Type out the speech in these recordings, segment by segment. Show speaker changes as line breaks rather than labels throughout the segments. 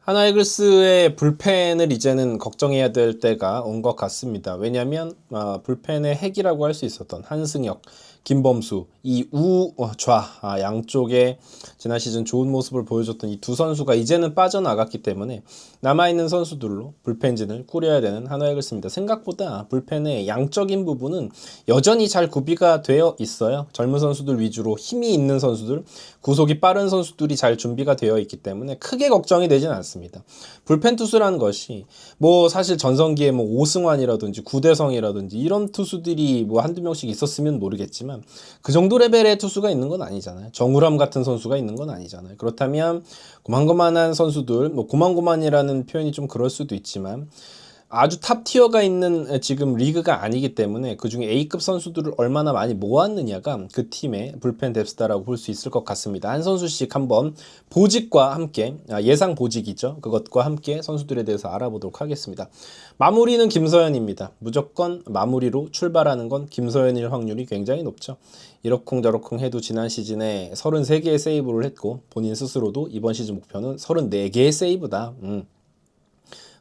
하나이글스의 불펜을 이제는 걱정해야 될 때가 온 것 같습니다. 왜냐하면 불펜의 핵이라고 할 수 있었던 한승혁, 김범수, 이 우좌 양쪽에 지난 시즌 좋은 모습을 보여줬던 이 두 선수가 이제는 빠져나갔기 때문에 남아있는 선수들로 불펜진을 꾸려야 되는 하나이글스입니다. 생각보다 불펜의 양적인 부분은 여전히 잘 구비가 되어 있어요. 젊은 선수들 위주로 힘이 있는 선수들, 구속이 빠른 선수들이 잘 준비가 되어 있기 때문에 크게 걱정이 되진 않습니다. 불펜 투수라는 것이 뭐 사실 전성기에 뭐 오승환이라든지 구대성이라든지 이런 투수들이 뭐 한두 명씩 있었으면 모르겠지만 그 정도 레벨의 투수가 있는 건 아니잖아요. 정우람 같은 선수가 있는 건 아니잖아요. 그렇다면 고만고만한 선수들, 뭐 고만고만이라는 표현이 좀 그럴 수도 있지만 아주 탑 티어가 있는 지금 리그가 아니기 때문에 그중에 A급 선수들을 얼마나 많이 모았느냐가 그 팀의 불펜 뎁스다라고 볼 수 있을 것 같습니다. 한 선수씩 한번 보직과 함께 예상 보직이죠. 그것과 함께 선수들에 대해서 알아보도록 하겠습니다. 마무리는 김서현입니다. 무조건 마무리로 출발하는 건 김서현일 확률이 굉장히 높죠. 이러쿵저러쿵 해도 지난 시즌에 33개의 세이브를 했고 본인 스스로도 이번 시즌 목표는 34개의 세이브다.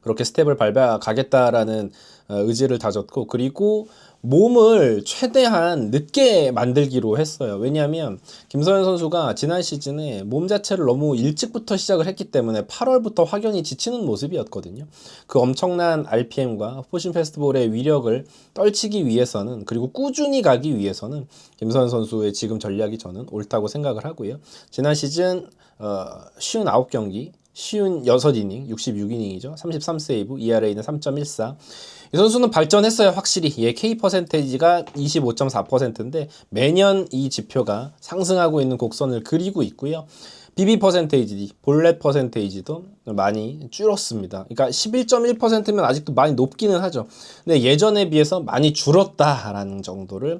그렇게 스텝을 밟아가겠다라는 의지를 다졌고, 그리고 몸을 최대한 늦게 만들기로 했어요. 왜냐하면 김서현 선수가 지난 시즌에 몸 자체를 너무 일찍부터 시작을 했기 때문에 8월부터 확연히 지치는 모습이었거든요. 그 엄청난 RPM과 포신 페스티벌의 위력을 떨치기 위해서는, 그리고 꾸준히 가기 위해서는 김서현 선수의 지금 전략이 저는 옳다고 생각을 하고요. 지난 시즌 59경기 쉬운 6이닝, 66이닝이죠. 33세이브, ERA는 3.14. 이 선수는 발전했어요, 확실히. K 퍼센테이지가 25.4%인데 매년 이 지표가 상승하고 있는 곡선을 그리고 있고요. BB 퍼센테이지, 볼넷 퍼센테이지도 많이 줄었습니다. 그러니까 11.1%면 아직도 많이 높기는 하죠. 근데 예전에 비해서 많이 줄었다라는 정도를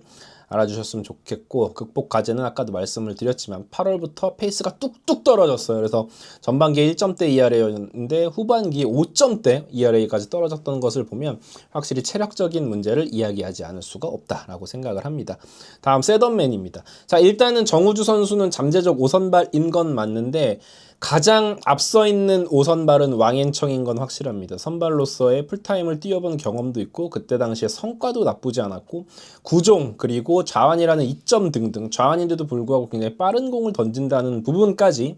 알아주셨으면 좋겠고, 극복 과제는 아까도 말씀을 드렸지만 8월부터 페이스가 뚝뚝 떨어졌어요. 그래서 전반기에 1점대 ERA였는데 후반기에 5점대 ERA까지 떨어졌던 것을 보면 확실히 체력적인 문제를 이야기하지 않을 수가 없다라고 생각을 합니다. 다음 셋업맨입니다. 자, 일단은 정우주 선수는 잠재적 5선발인 건 맞는데 가장 앞서 있는 5선발은 왕앤청인 건 확실합니다. 선발로서의 풀타임을 뛰어본 경험도 있고 그때 당시에 성과도 나쁘지 않았고 구종 그리고 좌완이라는 이점 등등 좌완인데도 불구하고 굉장히 빠른 공을 던진다는 부분까지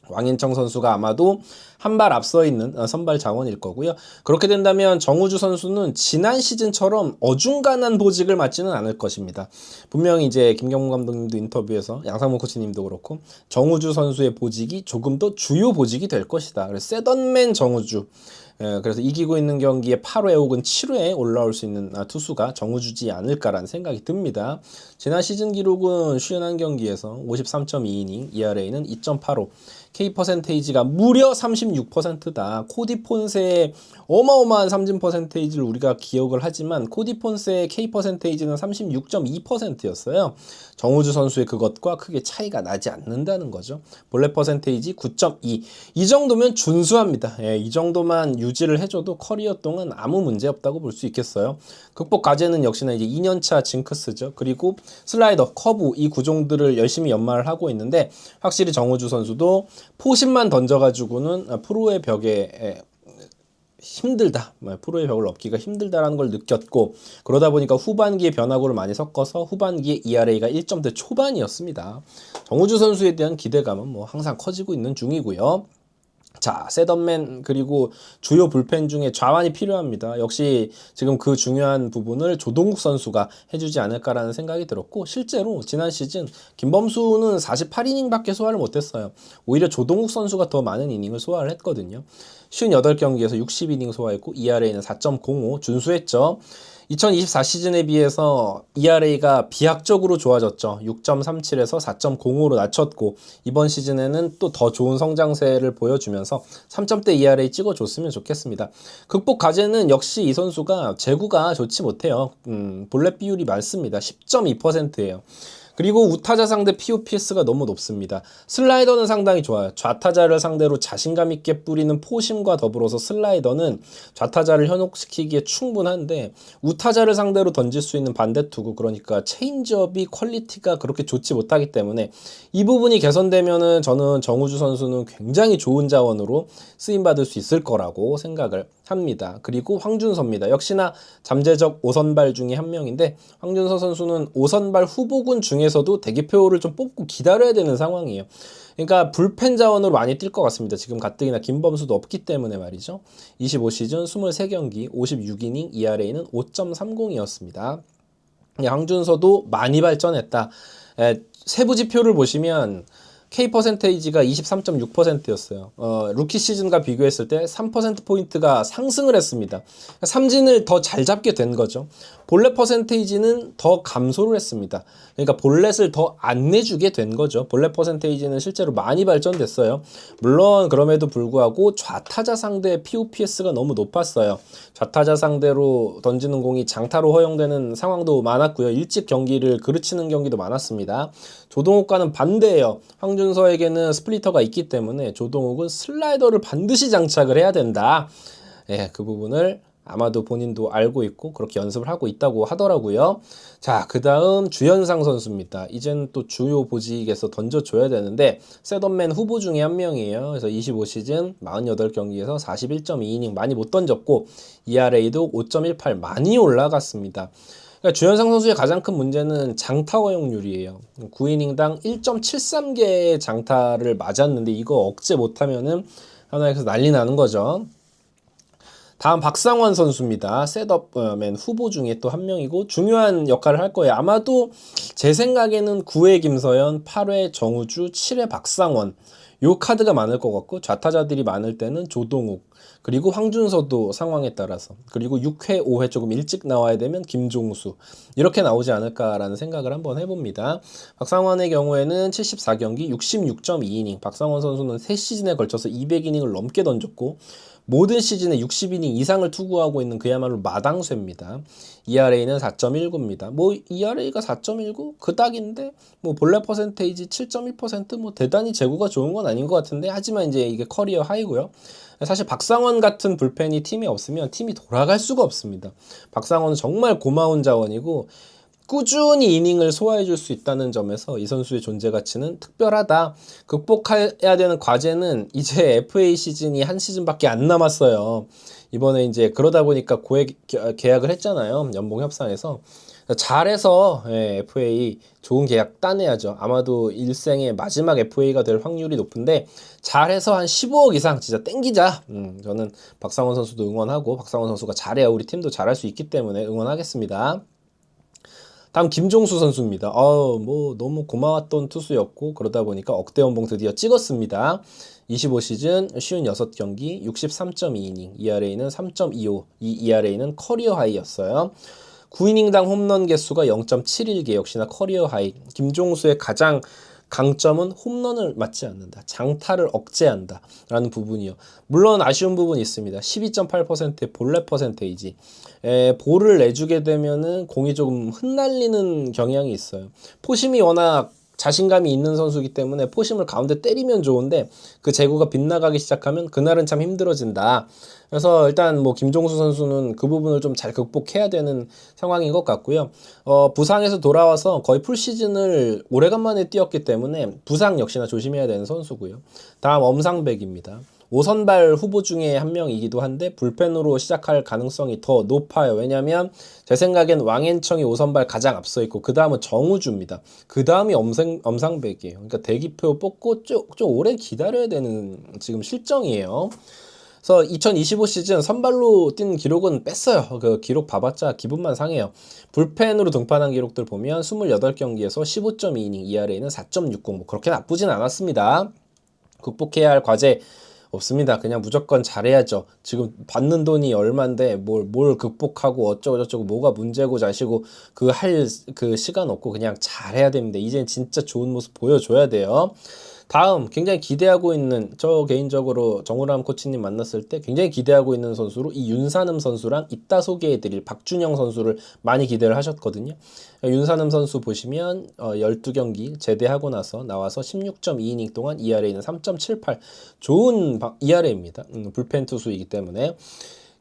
왕앤청 선수가 아마도 한 발 앞서 있는 선발 자원일 거고요. 그렇게 된다면 정우주 선수는 지난 시즌처럼 어중간한 보직을 맡지는 않을 것입니다. 분명히 이제 김경문 감독님도 인터뷰에서 양상문 코치님도 그렇고 정우주 선수의 보직이 조금 더 주요 보직이 될 것이다. 그래서 세던맨 정우주. 그래서 이기고 있는 경기에 8회 혹은 7회에 올라올 수 있는 투수가 정우주지 않을까라는 생각이 듭니다. 지난 시즌 기록은 51경기에서 53.2이닝, ERA는 2.85, K 퍼센테이지가 무려 36%다. 코디 폰세의 어마어마한 삼진 퍼센테이지를 우리가 기억을 하지만 코디 폰세의 K 퍼센테이지는 36.2%였어요. 정우주 선수의 그것과 크게 차이가 나지 않는다는 거죠. 볼넷 퍼센테이지 9.2. 이 정도면 준수합니다. 이 정도만 유지를 해줘도 커리어 동안 아무 문제 없다고 볼 수 있겠어요. 극복 과제는 역시나 이제 2년차 징크스죠. 그리고 슬라이더, 커브 이 구종들을 열심히 연마를 하고 있는데 확실히 정우주 선수도 포심만 던져가지고는 프로의 벽에 힘들다. 프로의 벽을 넘기가 힘들다라는 걸 느꼈고 그러다 보니까 후반기에 변화구를 많이 섞어서 후반기에 ERA가 1점대 초반이었습니다. 정우주 선수에 대한 기대감은 뭐 항상 커지고 있는 중이고요. 자, 셋업맨 그리고 주요 불펜 중에 좌완이 필요합니다. 역시 지금 그 중요한 부분을 조동욱 선수가 해주지 않을까라는 생각이 들었고 실제로 지난 시즌 김범수는 48이닝밖에 소화를 못했어요. 오히려 조동욱 선수가 더 많은 이닝을 소화를 했거든요. 58경기에서 60이닝 소화했고 ERA는 4.05 준수했죠. 2024 시즌에 비해서 ERA가 비약적으로 좋아졌죠. 6.37에서 4.05로 낮췄고 이번 시즌에는 또 더 좋은 성장세를 보여주면서 3점대 ERA 찍어줬으면 좋겠습니다. 극복 과제는 역시 이 선수가 제구가 좋지 못해요. 볼넷 비율이 많습니다. 10.2%예요. 그리고 우타자 상대 POPS가 너무 높습니다. 슬라이더는 상당히 좋아요. 좌타자를 상대로 자신감 있게 뿌리는 포심과 더불어서 슬라이더는 좌타자를 현혹시키기에 충분한데 우타자를 상대로 던질 수 있는 반대투구, 그러니까 체인지업이 퀄리티가 그렇게 좋지 못하기 때문에 이 부분이 개선되면은 저는 정우주 선수는 굉장히 좋은 자원으로 쓰임받을 수 있을 거라고 생각을 합니다. 그리고 황준서입니다. 역시나 잠재적 5선발 중에 한 명인데 황준서 선수는 5선발 후보군 중에서도 대기표를 좀 뽑고 기다려야 되는 상황이에요. 그러니까 불펜 자원으로 많이 뛸 것 같습니다. 지금 가뜩이나 김범수도 없기 때문에 말이죠. 25시즌 23경기 56이닝 ERA는 5.30이었습니다. 황준서도 많이 발전했다. 세부 지표를 보시면 K 퍼센테이지가 23.6%였어요. 루키 시즌과 비교했을 때 3%포인트가 상승을 했습니다. 삼진을 더 잘 잡게 된 거죠. 볼넷 퍼센테이지는 더 감소를 했습니다. 그러니까 볼넷을 더 안 내주게 된 거죠. 볼넷 퍼센테이지는 실제로 많이 발전됐어요. 물론 그럼에도 불구하고 좌타자 상대 POPS가 너무 높았어요. 좌타자 상대로 던지는 공이 장타로 허용되는 상황도 많았고요. 일찍 경기를 그르치는 경기도 많았습니다. 조동욱과는 반대예요. 황준서에게는 스플리터가 있기 때문에 조동욱은 슬라이더를 반드시 장착을 해야 된다. 예, 그 부분을 아마도 본인도 알고 있고 그렇게 연습을 하고 있다고 하더라고요. 자, 그 다음 주현상 선수입니다. 이제는 또 주요 보직에서 던져줘야 되는데 셋업맨 후보 중에 한 명이에요. 그래서 25시즌 48경기에서 41.2이닝 많이 못 던졌고 ERA도 5.18 많이 올라갔습니다. 그러니까 주현상 선수의 가장 큰 문제는 장타 허용률이에요. 9이닝당 1.73개의 장타를 맞았는데 이거 억제 못하면은 하나에서 난리 나는 거죠. 다음 박상원 선수입니다. 셋업맨 후보 중에 또 한 명이고 중요한 역할을 할 거예요. 아마도 제 생각에는 9회 김서현, 8회 정우주, 7회 박상원 요 카드가 많을 것 같고 좌타자들이 많을 때는 조동욱 그리고 황준서도 상황에 따라서 그리고 6회, 5회 조금 일찍 나와야 되면 김종수 이렇게 나오지 않을까라는 생각을 한번 해봅니다. 박상원의 경우에는 74경기 66.2이닝 박상원 선수는 3시즌에 걸쳐서 200이닝을 넘게 던졌고 모든 시즌에 60이닝 이상을 투구하고 있는 그야말로 마당쇠입니다. ERA는 4.19입니다. 뭐 ERA가 4.19? 그닥인데 뭐 볼넷 퍼센테이지 7.1%뭐 대단히 제구가 좋은 건 아닌 것 같은데 하지만 이제 이게 커리어 하이고요. 사실 박상원 같은 불펜이 팀에 없으면 팀이 돌아갈 수가 없습니다. 박상원은 정말 고마운 자원이고 꾸준히 이닝을 소화해 줄 수 있다는 점에서 이 선수의 존재 가치는 특별하다. 극복해야 되는 과제는 이제 FA 시즌이 한 시즌밖에 안 남았어요. 이번에 이제 그러다 보니까 고액 계약을 했잖아요. 연봉 협상에서. 잘해서 FA 좋은 계약 따내야죠. 아마도 일생의 마지막 FA가 될 확률이 높은데 잘해서 한 15억 이상 진짜 땡기자. 저는 박상원 선수도 응원하고 박상원 선수가 잘해야 우리 팀도 잘할 수 있기 때문에 응원하겠습니다. 다음 김종수 선수입니다. 뭐 너무 고마웠던 투수였고 그러다 보니까 억대 연봉 드디어 찍었습니다. 25시즌 56경기 63.2이닝 ERA는 3.25 이 ERA는 커리어 하이였어요. 9이닝당 홈런 개수가 0.71개 역시나 커리어 하이. 김종수의 가장 강점은 홈런을 맞지 않는다. 장타를 억제한다. 라는 부분이요. 물론 아쉬운 부분이 있습니다. 12.8%의 볼넷 퍼센테이지. 볼을 내주게 되면은 공이 조금 흩날리는 경향이 있어요. 포심이 워낙 자신감이 있는 선수이기 때문에 포심을 가운데 때리면 좋은데 그 제구가 빗나가기 시작하면 그날은 참 힘들어진다. 그래서 일단 뭐 김종수 선수는 그 부분을 좀 잘 극복해야 되는 상황인 것 같고요. 부상에서 돌아와서 거의 풀시즌을 오래간만에 뛰었기 때문에 부상 역시나 조심해야 되는 선수고요. 다음 엄상백입니다. 5선발 후보 중에 한 명이기도 한데 불펜으로 시작할 가능성이 더 높아요. 왜냐하면 제 생각엔 왕앤청이 5선발 가장 앞서 있고 그 다음은 정우주입니다. 그 다음이 엄상백이에요. 그러니까 대기표 뽑고 좀 오래 기다려야 되는 지금 실정이에요. 그래서 2025 시즌 선발로 뛴 기록은 뺐어요. 그 기록 봐봤자 기분만 상해요. 불펜으로 등판한 기록들 보면 28경기에서 15.2이닝 ERA는 4.60 뭐 그렇게 나쁘진 않았습니다. 극복해야 할 과제 없습니다. 그냥 무조건 잘해야죠. 지금 받는 돈이 얼만데 뭘 극복하고 어쩌고 저쩌고 뭐가 문제고 자시고 그 시간 없고 그냥 잘해야 됩니다. 이젠 진짜 좋은 모습 보여줘야 돼요. 다음 굉장히 기대하고 있는, 저 개인적으로 정우람 코치님 만났을 때 굉장히 기대하고 있는 선수로 이 윤산음 선수랑 이따 소개해드릴 박준영 선수를 많이 기대를 하셨거든요. 윤산음 선수 보시면 12경기 제대하고 나서 나와서 16.2이닝 동안 ERA는 3.78, 좋은 ERA입니다. 불펜 투수이기 때문에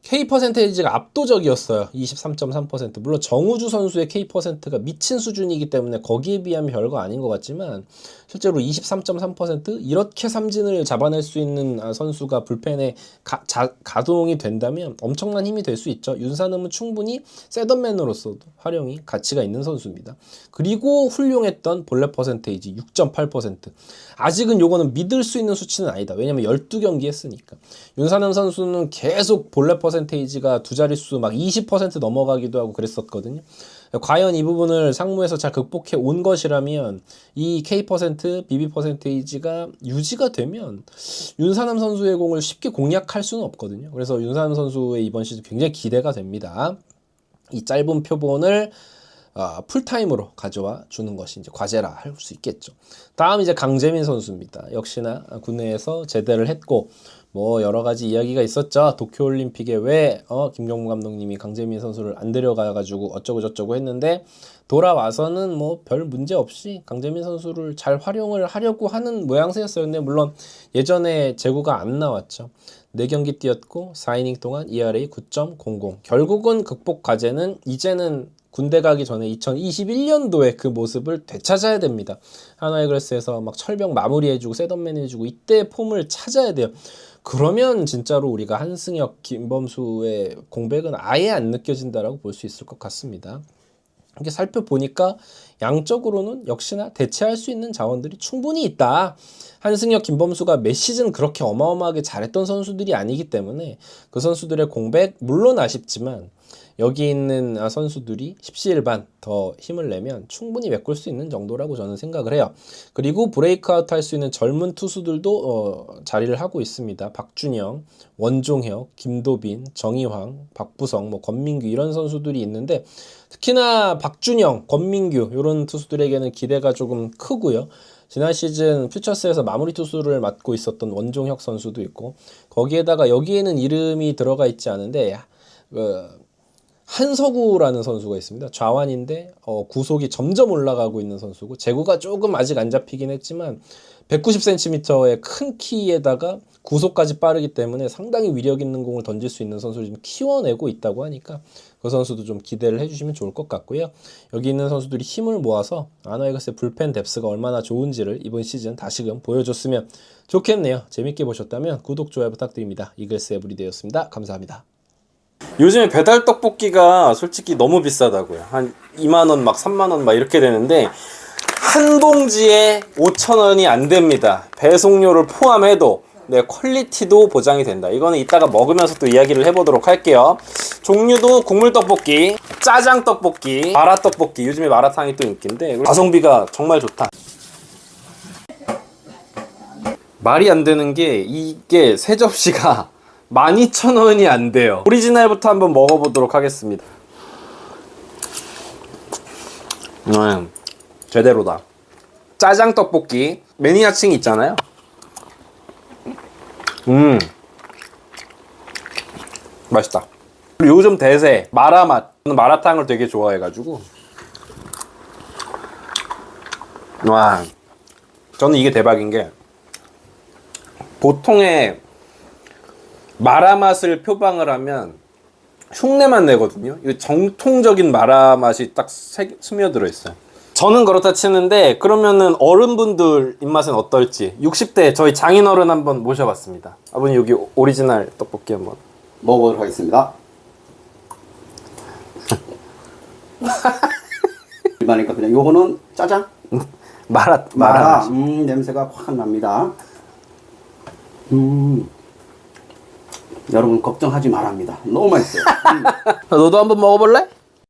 K 퍼센테이지가 압도적이었어요. 23.3%. 물론 정우주 선수의 K 퍼센트가 미친 수준이기 때문에 거기에 비하면 별거 아닌 것 같지만 실제로 23.3% 이렇게 삼진을 잡아낼 수 있는 선수가 불펜에 가동이 된다면 엄청난 힘이 될 수 있죠. 윤산음은 충분히 셋업맨으로서도 활용이 가치가 있는 선수입니다. 그리고 훌륭했던 볼넷 퍼센테이지 6.8%. 아직은 요거는 믿을 수 있는 수치는 아니다. 왜냐면 12경기 했으니까. 윤산음 선수는 계속 볼넷 퍼센테이지가 두 자릿수 막 20% 넘어가기도 하고 그랬었거든요. 과연 이 부분을 상무에서 잘 극복해 온 것이라면 이 K 퍼센트, BB 퍼센테이지가 유지가 되면 윤산음 선수의 공을 쉽게 공략할 수는 없거든요. 그래서 윤산음 선수의 이번 시즌 굉장히 기대가 됩니다. 이 짧은 표본을 풀타임으로 가져와 주는 것이 이제 과제라 할 수 있겠죠. 다음 이제 강재민 선수입니다. 역시나 국내에서 제대를 했고 뭐 여러 가지 이야기가 있었죠. 도쿄올림픽에 왜 김경문 감독님이 강재민 선수를 안 데려가가지고 어쩌고 저쩌고 했는데 돌아와서는 뭐 별 문제 없이 강재민 선수를 잘 활용을 하려고 하는 모양새였어요. 근데 물론 예전에 재구가 안 나왔죠. 4경기 뛰었고 4이닝 동안 ERA 9.00. 결국은 극복 과제는 이제는 군대 가기 전에 2021년도에 그 모습을 되찾아야 됩니다. 한화이글스에서 막 철벽 마무리해주고 셋업맨 해주고 이때 폼을 찾아야 돼요. 그러면 진짜로 우리가 한승혁, 김범수의 공백은 아예 안 느껴진다라고 볼 수 있을 것 같습니다. 이렇게 살펴보니까 양적으로는 역시나 대체할 수 있는 자원들이 충분히 있다. 한승혁, 김범수가 몇 시즌 그렇게 어마어마하게 잘했던 선수들이 아니기 때문에 그 선수들의 공백 물론 아쉽지만 여기 있는 선수들이 십시일반 더 힘을 내면 충분히 메꿀 수 있는 정도라고 저는 생각을 해요. 그리고 브레이크아웃 할 수 있는 젊은 투수들도 자리를 하고 있습니다. 박준영, 원종혁, 김도빈, 정희황, 박부성, 뭐 권민규 이런 선수들이 있는데 특히나 박준영, 권민규 이런 투수들에게는 기대가 조금 크고요. 지난 시즌 퓨처스에서 마무리 투수를 맡고 있었던 원종혁 선수도 있고 거기에다가 여기에는 이름이 들어가 있지 않은데 한서구라는 선수가 있습니다. 좌완인데 구속이 점점 올라가고 있는 선수고 제구가 조금 아직 안 잡히긴 했지만 190cm의 큰 키에다가 구속까지 빠르기 때문에 상당히 위력 있는 공을 던질 수 있는 선수를 지금 키워내고 있다고 하니까 그 선수도 좀 기대를 해주시면 좋을 것 같고요. 여기 있는 선수들이 힘을 모아서 한화이글스의 불펜 뎁스가 얼마나 좋은지를 이번 시즌 다시금 보여줬으면 좋겠네요. 재밌게 보셨다면 구독, 좋아요 부탁드립니다. 이글스 에브리데이였습니다. 감사합니다. 요즘에 배달 떡볶이가 솔직히 너무 비싸다고요. 한 2만원 막 3만원 막 이렇게 되는데 한 봉지에 5,000원이 안 됩니다. 배송료를 포함해도 네, 퀄리티도 보장이 된다. 이거는 이따가 먹으면서 또 이야기를 해보도록 할게요. 종류도 국물 떡볶이, 짜장 떡볶이, 마라 떡볶이. 요즘에 마라탕이 또 인기인데 가성비가 정말 좋다. 말이 안 되는 게 이게 세 접시가 12,000원이 안 돼요. 오리지널부터 한번 먹어보도록 하겠습니다. 제대로다. 짜장 떡볶이 매니아층이 있잖아요. 맛있다. 그리고 요즘 대세 마라맛. 마라탕을 되게 좋아해가지고 와, 저는 이게 대박인 게 보통의 마라 맛을 표방을 하면 흉내만 내거든요. 이 정통적인 마라 맛이 딱 스며들어 있어요. 저는 그렇다 치는데 그러면은 어른분들 입맛은 어떨지 60대 저희 장인어른 한번 모셔봤습니다. 아버님 여기 오리지널 떡볶이 한번
먹어보도록 하겠습니다. 일반이니까 그냥 요거는 짜장?
마라
냄새가 확 납니다. 여러분 걱정하지 말랍니다. 너무 맛있어요.
너도 한번 먹어볼래?